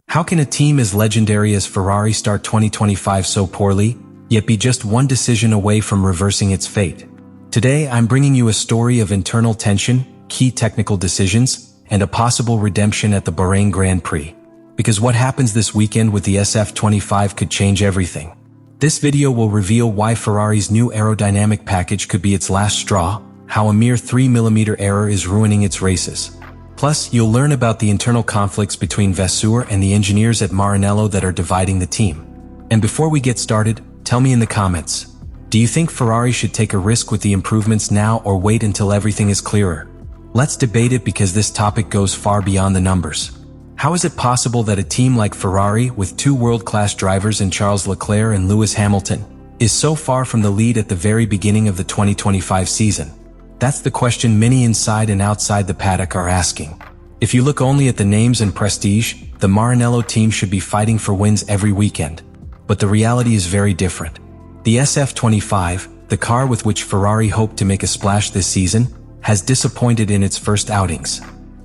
How can a team as legendary as Ferrari start 2025 so poorly, yet be just one decision away from reversing its fate? Today, I'm bringing you a story of internal tension, key technical decisions, and a possible redemption at the Bahrain Grand Prix. Because what happens this weekend with the SF-25 could change everything. This video will reveal why Ferrari's new aerodynamic package could be its last straw, how a mere 3mm error is ruining its races. Plus, you'll learn about the internal conflicts between Vasseur and the engineers at Maranello that are dividing the team. And before we get started, tell me in the comments, do you think Ferrari should take a risk with the improvements now or wait until everything is clearer? Let's debate it because this topic goes far beyond the numbers. How is it possible that a team like Ferrari, with two world-class drivers in Charles Leclerc and Lewis Hamilton, is so far from the lead at the very beginning of the 2025 season? That's the question many inside and outside the paddock are asking. If you look only at the names and prestige, the Maranello team should be fighting for wins every weekend. But the reality is very different. The SF-25, the car with which Ferrari hoped to make a splash this season, has disappointed in its first outings.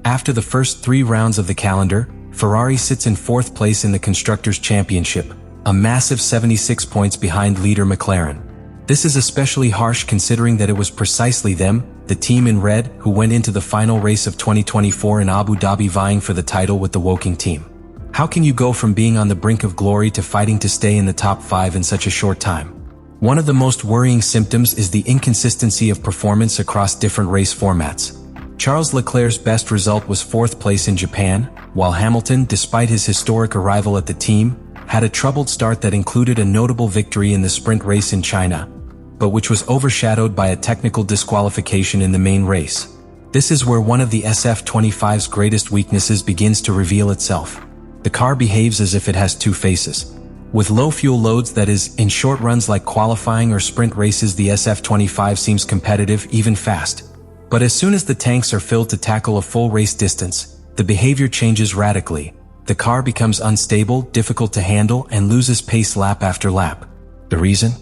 After the first 3 rounds of the calendar, Ferrari sits in 4th place in the Constructors' Championship, a massive 76 points behind leader McLaren. This is especially harsh considering that it was precisely them, the team in red, who went into the final race of 2024 in Abu Dhabi vying for the title with the Woking team. How can you go from being on the brink of glory to fighting to stay in the top 5 in such a short time? One of the most worrying symptoms is the inconsistency of performance across different race formats. Charles Leclerc's best result was 4th place in Japan, while Hamilton, despite his historic arrival at the team, had a troubled start that included a notable victory in the sprint race in China, but which was overshadowed by a technical disqualification in the main race. This is where one of the SF-25's greatest weaknesses begins to reveal itself. The car behaves as if it has 2 faces. With low fuel loads, that is, in short runs like qualifying or sprint races, the SF-25 seems competitive, even fast. But as soon as the tanks are filled to tackle a full race distance, the behavior changes radically. The car becomes unstable, difficult to handle, and loses pace lap after lap. The reason?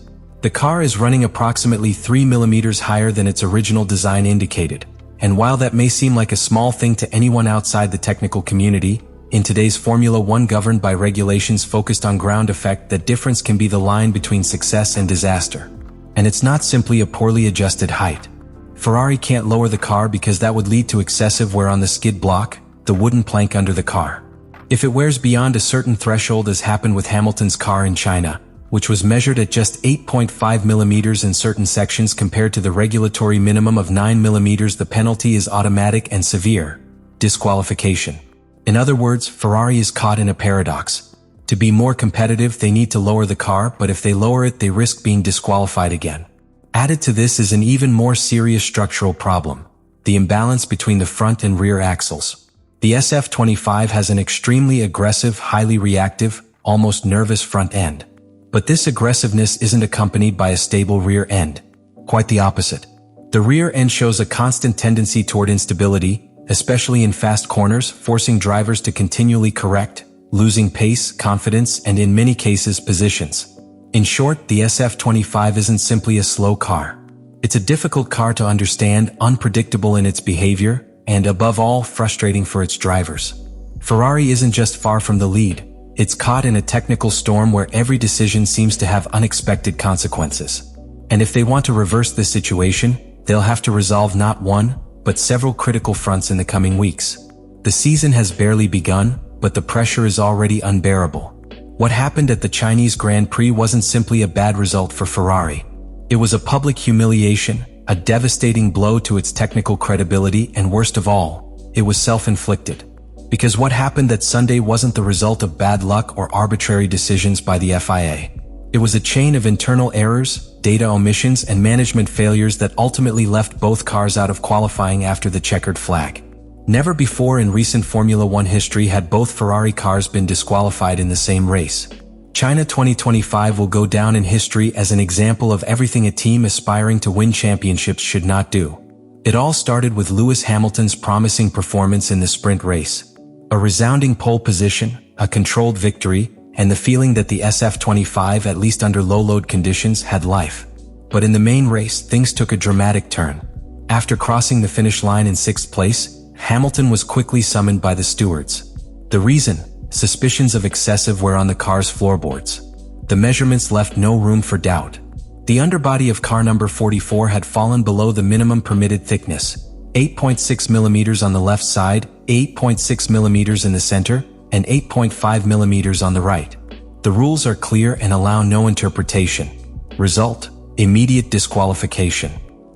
The car is running approximately 3mm higher than its original design indicated. And while that may seem like a small thing to anyone outside the technical community, in today's Formula One governed by regulations focused on ground effect, that difference can be the line between success and disaster. And it's not simply a poorly adjusted height. Ferrari can't lower the car because that would lead to excessive wear on the skid block, the wooden plank under the car. If it wears beyond a certain threshold, as happened with Hamilton's car in China, which was measured at just 8.5mm in certain sections compared to the regulatory minimum of 9mm, the penalty is automatic and severe: disqualification. In other words, Ferrari is caught in a paradox. To be more competitive, they need to lower the car, but if they lower it, they risk being disqualified again. Added to this is an even more serious structural problem: the imbalance between the front and rear axles. The SF-25 has an extremely aggressive, highly reactive, almost nervous front end. But this aggressiveness isn't accompanied by a stable rear end. Quite the opposite. The rear end shows a constant tendency toward instability, especially in fast corners, forcing drivers to continually correct, losing pace, confidence, and in many cases, positions. In short, the SF-25 isn't simply a slow car. It's a difficult car to understand, unpredictable in its behavior, and above all, frustrating for its drivers. Ferrari isn't just far from the lead. It's caught in a technical storm where every decision seems to have unexpected consequences. And if they want to reverse this situation, they'll have to resolve not one, but several critical fronts in the coming weeks. The season has barely begun, but the pressure is already unbearable. What happened at the Chinese Grand Prix wasn't simply a bad result for Ferrari. It was a public humiliation, a devastating blow to its technical credibility, and worst of all, it was self-inflicted. Because what happened that Sunday wasn't the result of bad luck or arbitrary decisions by the FIA. It was a chain of internal errors, data omissions, and management failures that ultimately left both cars out of qualifying after the checkered flag. Never before in recent Formula One history had both Ferrari cars been disqualified in the same race. China 2025 will go down in history as an example of everything a team aspiring to win championships should not do. It all started with Lewis Hamilton's promising performance in the sprint race. A resounding pole position, a controlled victory, and the feeling that the SF-25, at least under low-load conditions, had life. But in the main race, things took a dramatic turn. After crossing the finish line in 6th place, Hamilton was quickly summoned by the stewards. The reason? suspicions of excessive wear on the car's floorboards. The measurements left no room for doubt. The underbody of car number 44 had fallen below the minimum permitted thickness, 8.6 millimeters on the left side, 8.6 millimeters in the center, and 8.5 millimeters on the right. The rules are clear and allow no interpretation. Result: immediate disqualification.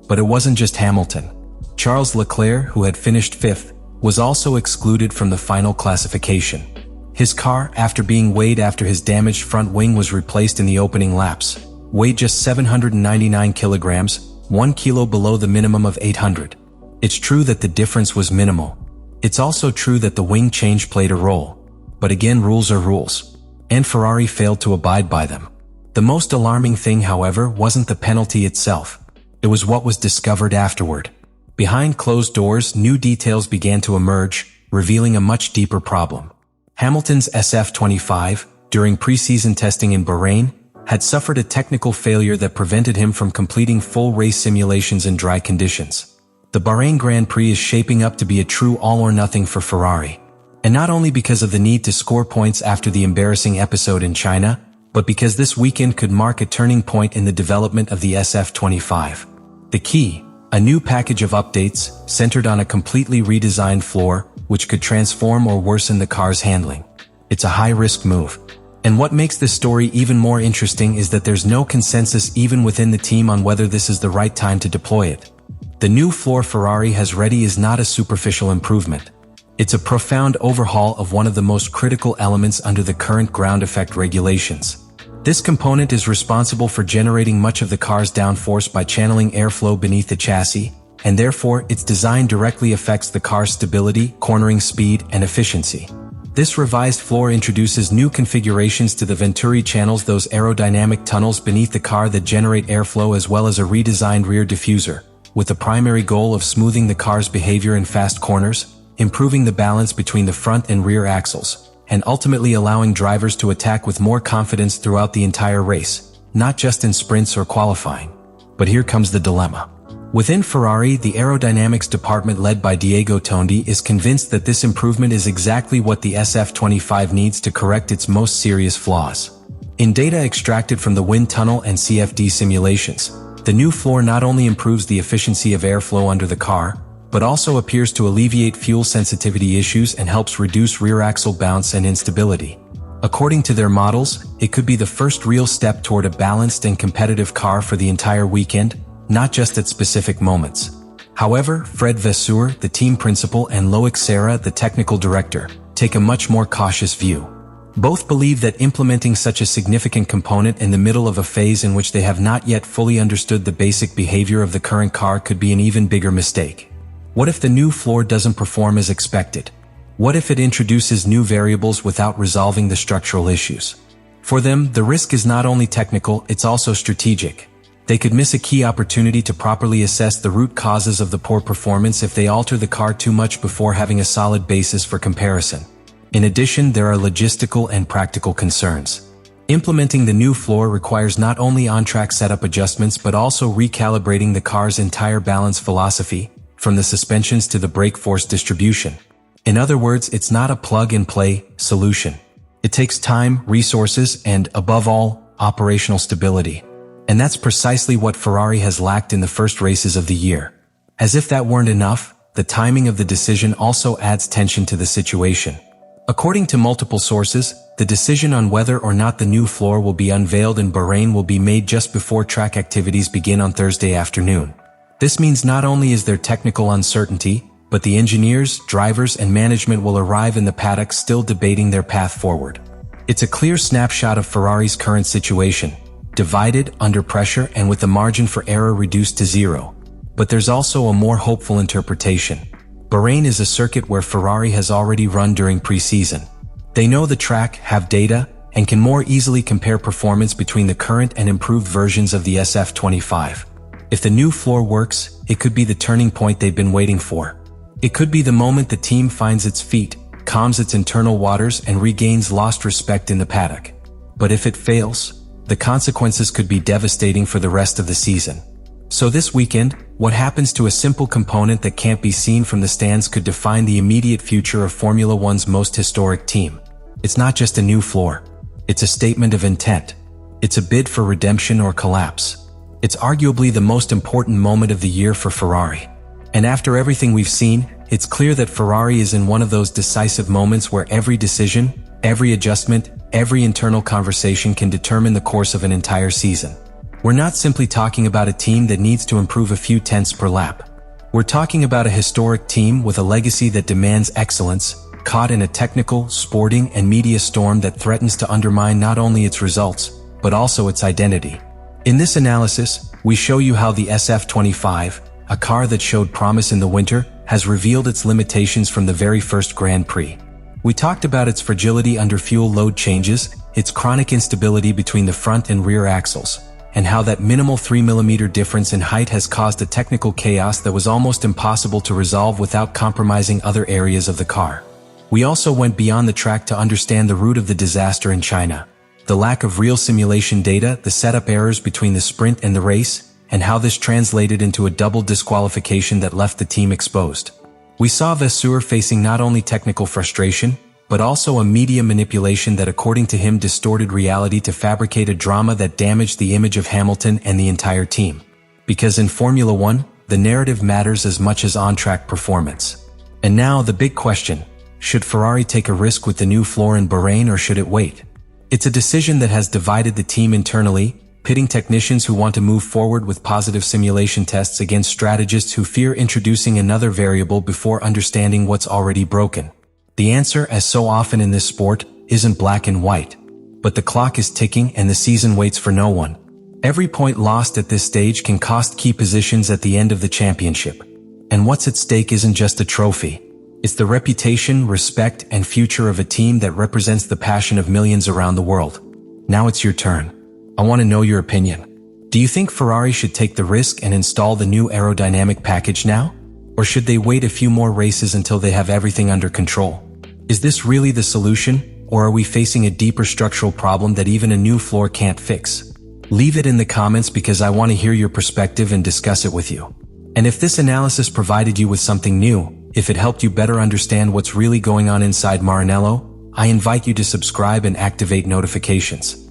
But it wasn't just Hamilton. Charles Leclerc, who had finished fifth, was also excluded from the final classification. His car, after being weighed after his damaged front wing was replaced in the opening laps, weighed just 799 kilograms, 1 kilo below the minimum of 800. It's true that the difference was minimal. It's also true that the wing change played a role. But again, rules are rules. And Ferrari failed to abide by them. The most alarming thing, however, wasn't the penalty itself. It was what was discovered afterward. Behind closed doors, new details began to emerge, revealing a much deeper problem. Hamilton's SF-25, during preseason testing in Bahrain, had suffered a technical failure that prevented him from completing full race simulations in dry conditions. The Bahrain Grand Prix is shaping up to be a true all-or-nothing for Ferrari. And not only because of the need to score points after the embarrassing episode in China, but because this weekend could mark a turning point in the development of the SF-25. The key: a new package of updates, centered on a completely redesigned floor, which could transform or worsen the car's handling. It's a high-risk move. And what makes this story even more interesting is that there's no consensus even within the team on whether this is the right time to deploy it. The new floor Ferrari has ready is not a superficial improvement. It's a profound overhaul of one of the most critical elements under the current ground effect regulations. This component is responsible for generating much of the car's downforce by channeling airflow beneath the chassis, and therefore its design directly affects the car's stability, cornering speed, and efficiency. This revised floor introduces new configurations to the Venturi channels, those aerodynamic tunnels beneath the car that generate airflow, as well as a redesigned rear diffuser, with the primary goal of smoothing the car's behavior in fast corners, improving the balance between the front and rear axles, and ultimately allowing drivers to attack with more confidence throughout the entire race, not just in sprints or qualifying. But here comes the dilemma. Within Ferrari, the aerodynamics department led by Diego Tondi is convinced that this improvement is exactly what the SF-25 needs to correct its most serious flaws. In data extracted from the wind tunnel and CFD simulations, the new floor not only improves the efficiency of airflow under the car, but also appears to alleviate fuel sensitivity issues and helps reduce rear axle bounce and instability. According to their models, it could be the first real step toward a balanced and competitive car for the entire weekend, not just at specific moments. However, Fred Vasseur, the team principal, and Loic Serra, the technical director, take a much more cautious view. Both believe that implementing such a significant component in the middle of a phase in which they have not yet fully understood the basic behavior of the current car could be an even bigger mistake. What if the new floor doesn't perform as expected? What if it introduces new variables without resolving the structural issues? For them, the risk is not only technical, it's also strategic. They could miss a key opportunity to properly assess the root causes of the poor performance if they alter the car too much before having a solid basis for comparison. In addition, there are logistical and practical concerns. Implementing the new floor requires not only on-track setup adjustments but also recalibrating the car's entire balance philosophy, from the suspensions to the brake force distribution. In other words, it's not a plug-and-play solution. It takes time, resources, and, above all, operational stability. And that's precisely what Ferrari has lacked in the first races of the year. As if that weren't enough, the timing of the decision also adds tension to the situation. According to multiple sources, the decision on whether or not the new floor will be unveiled in Bahrain will be made just before track activities begin on Thursday afternoon. This means not only is there technical uncertainty, but the engineers, drivers, and management will arrive in the paddock still debating their path forward. It's a clear snapshot of Ferrari's current situation, divided, under pressure, and with the margin for error reduced to zero. But there's also a more hopeful interpretation. Bahrain is a circuit where Ferrari has already run during preseason. They know the track, have data, and can more easily compare performance between the current and improved versions of the SF-25. If the new floor works, it could be the turning point they've been waiting for. It could be the moment the team finds its feet, calms its internal waters, and regains lost respect in the paddock. But if it fails, the consequences could be devastating for the rest of the season. So this weekend, what happens to a simple component that can't be seen from the stands could define the immediate future of Formula One's most historic team. It's not just a new floor. It's a statement of intent. It's a bid for redemption or collapse. It's arguably the most important moment of the year for Ferrari. And after everything we've seen, it's clear that Ferrari is in one of those decisive moments where every decision, every adjustment, every internal conversation can determine the course of an entire season. We're not simply talking about a team that needs to improve a few tenths per lap. We're talking about a historic team with a legacy that demands excellence, caught in a technical, sporting, and media storm that threatens to undermine not only its results, but also its identity. In this analysis, we show you how the SF-25, a car that showed promise in the winter, has revealed its limitations from the very first Grand Prix. We talked about its fragility under fuel load changes, its chronic instability between the front and rear axles, and how that minimal 3mm difference in height has caused a technical chaos that was almost impossible to resolve without compromising other areas of the car. We also went beyond the track to understand the root of the disaster in China, the lack of real simulation data, the setup errors between the sprint and the race, and how this translated into a double disqualification that left the team exposed. We saw Vasseur facing not only technical frustration, but also a media manipulation that, according to him, distorted reality to fabricate a drama that damaged the image of Hamilton and the entire team. Because in Formula One, the narrative matters as much as on-track performance. And now the big question: should Ferrari take a risk with the new floor in Bahrain or should it wait? It's a decision that has divided the team internally, pitting technicians who want to move forward with positive simulation tests against strategists who fear introducing another variable before understanding what's already broken. The answer, as so often in this sport, isn't black and white. But the clock is ticking and the season waits for no one. Every point lost at this stage can cost key positions at the end of the championship. And what's at stake isn't just a trophy. It's the reputation, respect, and future of a team that represents the passion of millions around the world. Now it's your turn. I want to know your opinion. Do you think Ferrari should take the risk and install the new aerodynamic package now? Or should they wait a few more races until they have everything under control? Is this really the solution, or are we facing a deeper structural problem that even a new floor can't fix? Leave it in the comments because I want to hear your perspective and discuss it with you. And if this analysis provided you with something new, if it helped you better understand what's really going on inside Maranello, I invite you to subscribe and activate notifications.